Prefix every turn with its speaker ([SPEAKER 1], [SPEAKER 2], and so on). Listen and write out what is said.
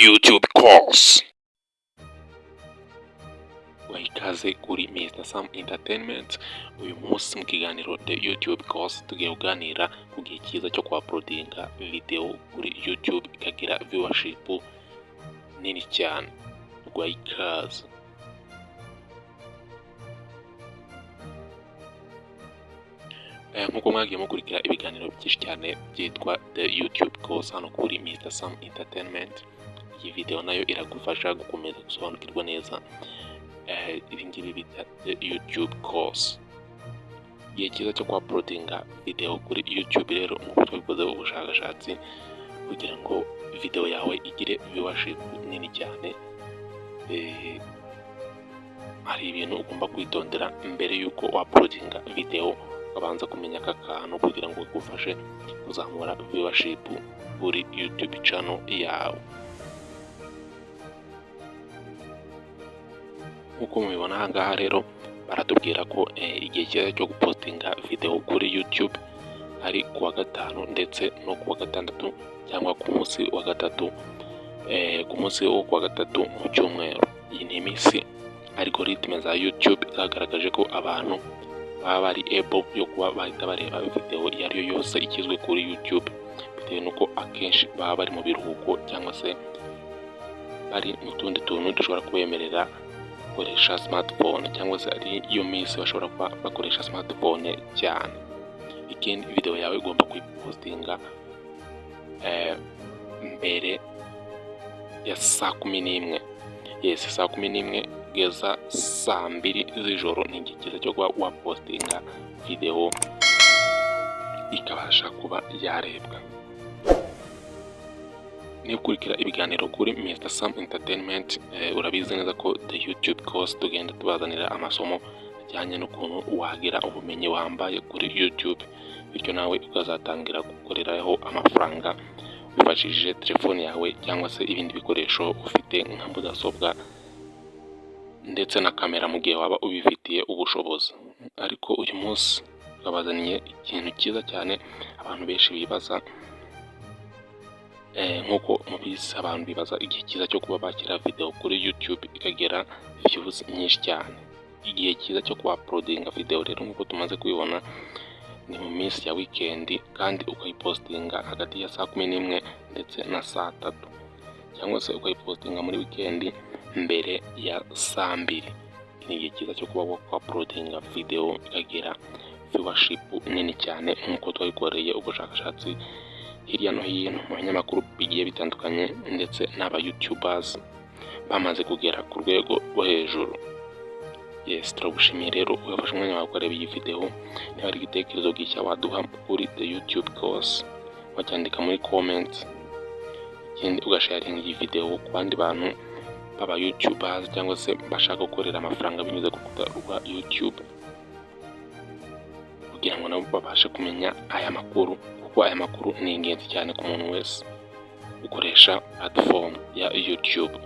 [SPEAKER 1] YouTube course. Ikaze kuri Mr Sam Entertainment. Uyu munsi mu kiganiro The YouTube course tugiye kuganira ku gihe cyiza cyo uploadinga video kuri YouTube ikagira viewership nini cyane. Ikaze. Nkuko mwagiye mukurikira ibiganiro byinshi cyane byitwa The YouTube course hano kuri Mr Sam Entertainment, iyi video nayo iragufasha gukomeza gusobanukirwa neza ibi ngibi bita The YouTube course. Igihe cyiza cyo uploadinga video kuri YouTube rero nk'uko twabikoze ubushakashatsi kugira ngo video yawe igire viewership nini cyane, hari ibintu ugomba kwitondera mbere y'uko uploadinga video, ukabanza kumenya aka kantu kugira ngo bigufashe kuzamura viewership kuri YouTube channel yawe. Nk'uko mubibona aha ngaha rero baratubwira ko igihe cyiza cyo gupostinga video kuri YouTube ari kuwa gatanu ndetse no kuwa gatandatu cyangwa ku munsi wa gatatu, ku munsi wo kuwa gatatu mu cyumweru. Iyi ni iminsi algoritme za YouTube zagaragaje ko abantu baba bari able yo kuba bahita bareba video iyo ari yo yose ikizwe kuri YouTube, bitewe nuko akenshi baba bari mu biruhuko cyangwa se bari mu tundi tuntu dushobora kubemerera gukoresha smartphone, cyangwa se ari iyo minsi bashobora kuba bakoresha smartphone cyane. Ikindi video yawe ugomba kuyipostinga mbere ya saa 11. Yes, saa 11 kugeza saa 2 z'ijoro ni igihe cyiza cyo kuba wapostinga video ikabasha kuba yarebwa. Niba ukurikira ibiganiro kuri Mr Sam Entertainment, urabizi neza ko The YouTube course tugenda tubazanira amasomo ajyanye n'ukuntu wagira ubumenyi wambaye kuri YouTube, bityo nawe ukazatangira gukoreraho amafaranga wifashishije telefone yawe cyangwa se ibindi bikoresho ufite nka mudasobwa ndetse na kamera mu gihe waba ubifitiye ubushobozi. Ariko uyu munsi twabazaniye ikintu cyiza cyane abantu benshi bibaza. Nkuko mubizi abantu bibaza igihe cyiza cyo kuba bakira video kuri YouTube ikagera views nyinshi cyane. Igihe cyiza cyo uploadinga video rero nkuko tumaze kubibona ni mu minsi ya weekend, kandi ukayipostinga hagati ya saa 11 ndetse na saa 3, cyangwa se ukayipostinga muri weekend mbere ya saa 2. Ni igihe cyiza cyo kuba uploadinga video ikagera viewership nini cyane nkuko twabikoreye ubushakashatsi hirya no hino mu binyamakuru bigiye bitandukanye, ndetse n'aba YouTubers bamaze kugera ku rwego rwo hejuru. Yes, turagushimiye rero wafashe umwanya wawe kureba iyi video. Niba ari igitekerezo gishya waduha kuri The YouTube course wacyandika muri comment, ikindi ugasharinga iyi video ku bandi bantu baba YouTubers cyangwa se bashaka gukorera amafaranga binyuze ku rukuta rwa YouTube, kugira ngo nabo babashe kumenya aya makuru, kuko aya makuru ni ingenzi cyane ku muntu wese ukoresha platform ya YouTube.